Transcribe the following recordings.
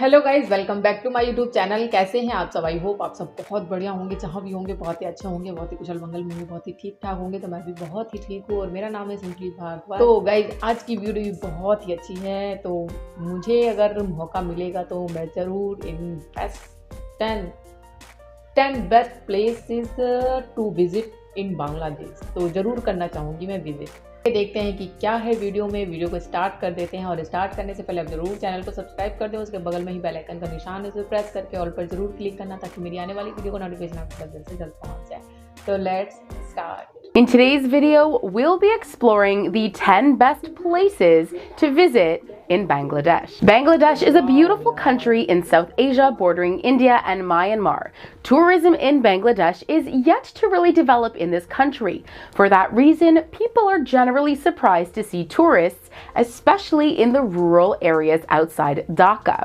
Hello guys, welcome back to my YouTube channel. कैसे हैं आप सब? आई होप आप सब बहुत बढ़िया होंगे, जहाँ भी होंगे बहुत ही अच्छे होंगे, बहुत ही कुशल मंगल में होंगे, बहुत ही ठीक ठाक होंगे। तो मैं भी बहुत ही ठीक हूँ और मेरा नाम है सिंपली भारद्वाज। तो गाइज आज की वीडियो भी बहुत ही अच्छी है। तो मुझे अगर मौका मिलेगा तो मैं ज़रूर इन best 10 best places to visit in Bangladesh तो ज़रूर करना चाहूँगी मैं विजिट। देखते हैं कि क्या है वीडियो में। वीडियो को स्टार्ट कर देते हैं और स्टार्ट करने से पहले आप जरूर चैनल को सब्सक्राइब कर दें। उसके बगल में ही बेल आइकन का निशान है, उसे प्रेस करके ऑल पर जरूर क्लिक करना ताकि मेरी आने वाली वीडियो को नोटिफिकेशन आपको जल्द से जल्द पहुंच जाए। तो let's start. In today's video, we'll be exploring the 10 best places to visit in Bangladesh. Bangladesh is a beautiful country in South Asia bordering India and Myanmar. Tourism in Bangladesh is yet to really develop in this country. For that reason, people are generally surprised to see tourists, especially in the rural areas outside Dhaka.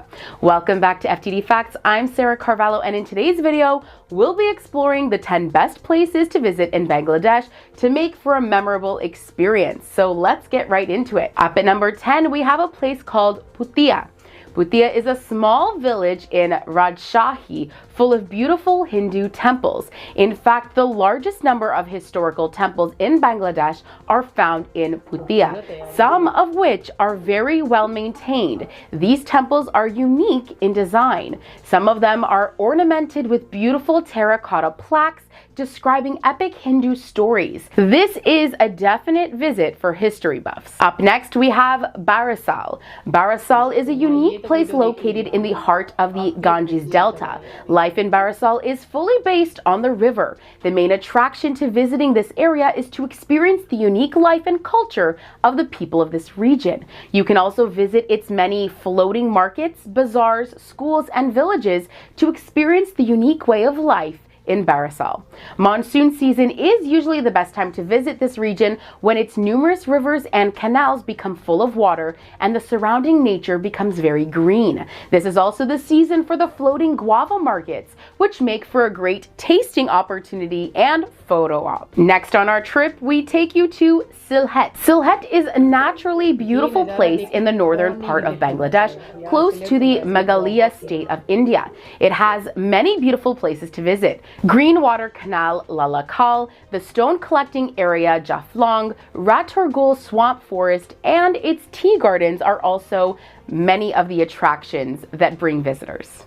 Welcome back to FTD Facts. I'm Sarah Carvalho, and in today's video, we'll be exploring the 10 best places to visit in Bangladesh to make for a memorable experience. So let's get right into it. Up at number 10, we have a place called Bhutia. Bhutia is a small village in Rajshahi full of beautiful Hindu temples. In fact, the largest number of historical temples in Bangladesh are found in Bhutia, some of which are very well maintained. These temples are unique in design. Some of them are ornamented with beautiful terracotta plaques describing epic Hindu stories. This is a definite visit for history buffs. Up next, we have Barisal. Barisal is a unique place located in the heart of the Ganges Delta. Life in Barisal is fully based on the river. The main attraction to visiting this area is to experience the unique life and culture of the people of this region. You can also visit its many floating markets, bazaars, schools, and villages to experience the unique way of life in Barisal. Monsoon season is usually the best time to visit this region when its numerous rivers and canals become full of water and the surrounding nature becomes very green. This is also the season for the floating guava markets, which make for a great tasting opportunity and photo op. Next on our trip, we take you to Sylhet. Sylhet is a naturally beautiful place in the northern part of Bangladesh, close to the Meghalaya state of India. It has many beautiful places to visit. Greenwater Canal Lalakal, the stone collecting area Jaflong, Ratorgul Swamp Forest, and its tea gardens are also many of the attractions that bring visitors.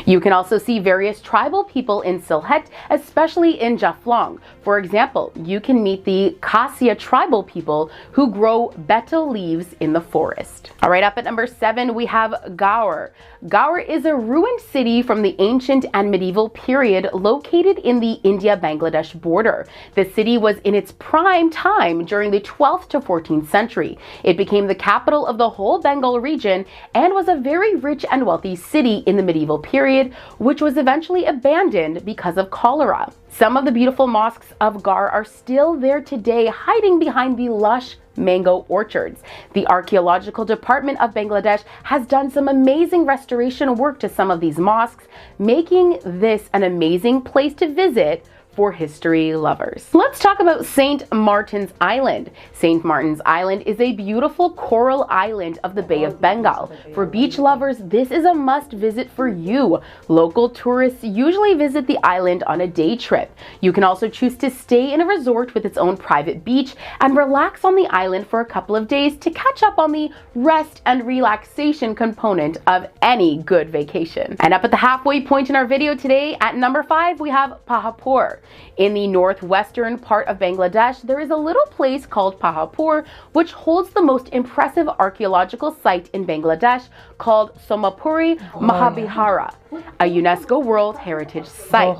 You can also see various tribal people in Sylhet, especially in Jaflong. For example, you can meet the Kasia tribal people who grow betel leaves in the forest. All right, up at number 7, we have Gaur. Gaur is a ruined city from the ancient and medieval period located in the India-Bangladesh border. The city was in its prime time during the 12th to 14th century. It became the capital of the whole Bengal region and was a very rich and wealthy city in the medieval period, which was eventually abandoned because of cholera. Some of the beautiful mosques of Gaur are still there today, hiding behind the lush mango orchards. The archaeological department of Bangladesh has done some amazing restoration work to some of these mosques, making this an amazing place to visit for history lovers. Let's talk about St. Martin's Island. St. Martin's Island is a beautiful coral island of the Bay of Bengal. For beach lovers, this is a must visit for you. Local tourists usually visit the island on a day trip. You can also choose to stay in a resort with its own private beach and relax on the island for a couple of days to catch up on the rest and relaxation component of any good vacation. And up at the halfway point in our video today, at number 5, we have Pahapur. In the northwestern part of Bangladesh, there is a little place called Pahapur, which holds the most impressive archaeological site in Bangladesh called Somapuri Mahabihara, a UNESCO World Heritage Site.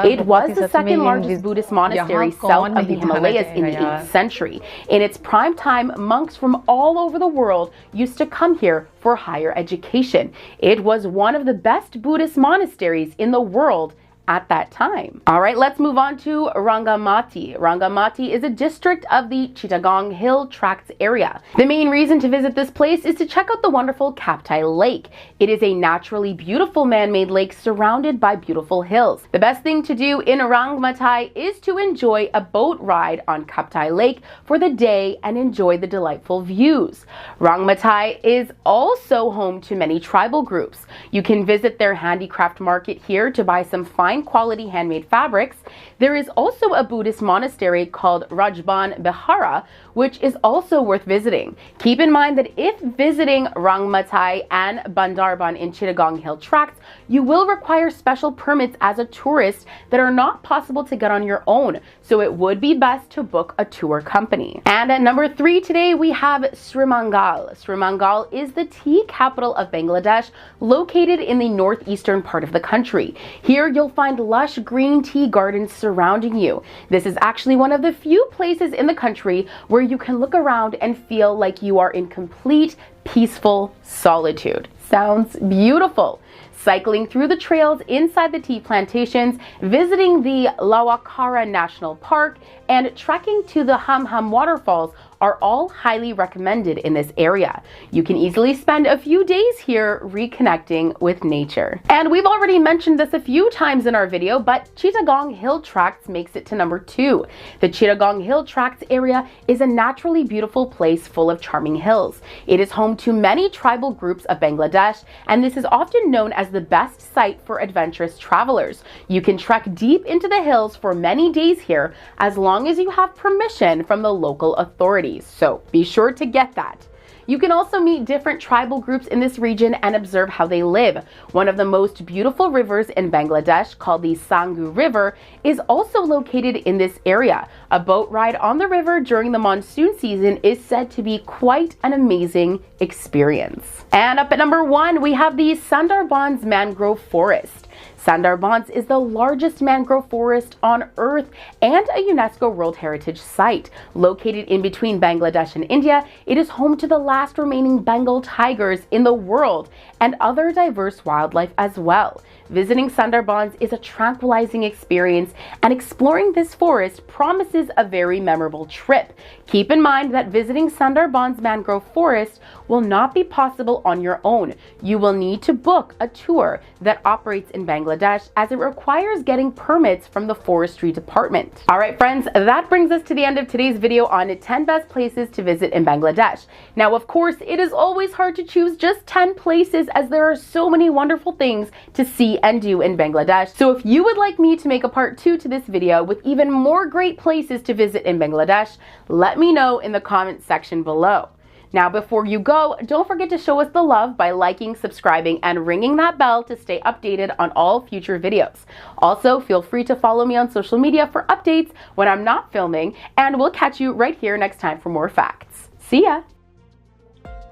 It was the second largest Buddhist monastery south of the Himalayas in the 8th century. In its prime time, monks from all over the world used to come here for higher education. It was one of the best Buddhist monasteries in the world at that time. All right, let's move on to Rangamati. Rangamati is a district of the Chittagong Hill Tracts area. The main reason to visit this place is to check out the wonderful Kaptai Lake. It is a naturally beautiful man-made lake surrounded by beautiful hills. The best thing to do in Rangamatai is to enjoy a boat ride on Kaptai Lake for the day and enjoy the delightful views. Rangamatai is also home to many tribal groups. You can visit their handicraft market here to buy some fine quality handmade fabrics. There is also a Buddhist monastery called Rajban Bihara, which is also worth visiting. Keep in mind that if visiting Rangamatai and Bandarban in Chittagong Hill Tracts, you will require special permits as a tourist that are not possible to get on your own, so it would be best to book a tour company. And at number 3 today, we have Srimangal. Srimangal is the tea capital of Bangladesh, located in the northeastern part of the country. Here you'll find lush green tea gardens surrounding you. This is actually one of the few places in the country where you can look around and feel like you are in complete peaceful solitude. Sounds beautiful. Cycling through the trails inside the tea plantations, visiting the Lawakara National Park, and trekking to the Hamham waterfalls are all highly recommended in this area. You can easily spend a few days here reconnecting with nature. And we've already mentioned this a few times in our video, but Chittagong Hill Tracts makes it to number 2. The Chittagong Hill Tracts area is a naturally beautiful place full of charming hills. It is home to many tribal groups of Bangladesh, and this is often known as the best site for adventurous travelers. You can trek deep into the hills for many days here as long as you have permission from the local authorities. So be sure to get that. You can also meet different tribal groups in this region and observe how they live. One of the most beautiful rivers in Bangladesh, called the Sangu River, is also located in this area. A boat ride on the river during the monsoon season is said to be quite an amazing experience. And up at number 1, we have the Sundarbans Mangrove Forest. Sundarbans is the largest mangrove forest on Earth and a UNESCO World Heritage Site. Located in between Bangladesh and India, it is home to the last remaining Bengal tigers in the world and other diverse wildlife as well. Visiting Sundarbans is a tranquilizing experience, and exploring this forest promises a very memorable trip. Keep in mind that visiting Sundarbans Mangrove Forest will not be possible on your own. You will need to book a tour that operates in Bangladesh, as it requires getting permits from the forestry department. All right, friends, that brings us to the end of today's video on 10 best places to visit in Bangladesh. Now, of course, it is always hard to choose just 10 places, as there are so many wonderful things to see and do in Bangladesh. So if you would like me to make a part 2 to this video with even more great places to visit in Bangladesh, let me know in the comment section below. Now, before you go, don't forget to show us the love by liking, subscribing, and ringing that bell to stay updated on all future videos. Also, feel free to follow me on social media for updates when I'm not filming, and we'll catch you right here next time for more facts. See ya!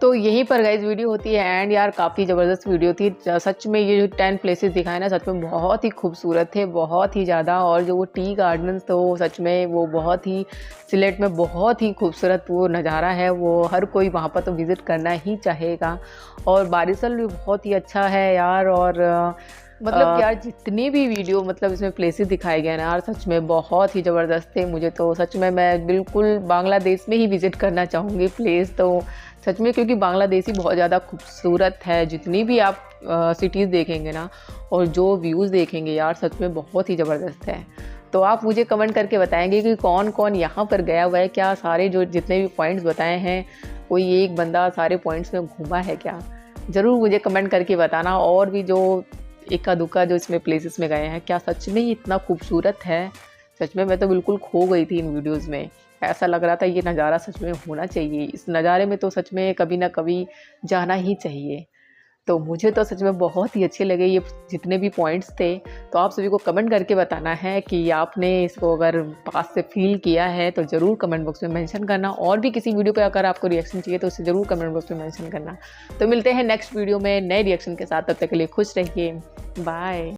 तो यहीं पर guys video होती है and यार काफ़ी ज़बरदस्त video थी। सच में ये जो 10 प्लेसेस दिखाए ना, सच में बहुत ही खूबसूरत थे, बहुत ही ज़्यादा। और जो वो टी गार्डन्स तो सच में वो बहुत ही सिलेट में बहुत ही खूबसूरत वो नज़ारा है, वो हर कोई वहाँ पर तो विज़िट करना ही चाहेगा। और बारिशल भी बहुत ही अच्छा है यार। और मतलब यार जितने भी वीडियो मतलब इसमें प्लेसेस दिखाए गए ना यार, सच में बहुत ही ज़बरदस्त थे। मुझे तो सच में मैं बिल्कुल बांग्लादेश में ही विज़िट करना चाहूँगी प्लेस तो सच में, क्योंकि बांग्लादेश ही बहुत ज़्यादा खूबसूरत है। जितनी भी आप सिटीज़ देखेंगे ना और जो व्यूज़ देखेंगे यार, सच में बहुत ही ज़बरदस्त है। तो आप मुझे कमेंट करके बताएंगे कि कौन कौन यहाँ पर गया हुआ है, क्या सारे जो जितने भी पॉइंट्स बताए हैं कोई एक बंदा सारे पॉइंट्स में घूमा है क्या। ज़रूर मुझे कमेंट करके बताना। और भी जो इक्का दुक्का जो इसमें प्लेसेस में गए हैं, क्या सच में इतना खूबसूरत है। सच में मैं तो बिल्कुल खो गई थी इन वीडियोस में। ऐसा लग रहा था ये नज़ारा सच में होना चाहिए, इस नज़ारे में तो सच में कभी ना कभी जाना ही चाहिए। तो मुझे तो सच में बहुत ही अच्छे लगे ये जितने भी पॉइंट्स थे। तो आप सभी को कमेंट करके बताना है कि आपने इसको अगर पास से फील किया है तो ज़रूर कमेंट बॉक्स में मेंशन करना। और भी किसी वीडियो पे अगर आपको रिएक्शन चाहिए तो उसे ज़रूर कमेंट बॉक्स में मेंशन करना। तो मिलते हैं नेक्स्ट वीडियो में नए रिएक्शन के साथ। तब तक के लिए खुश रहिए, बाय।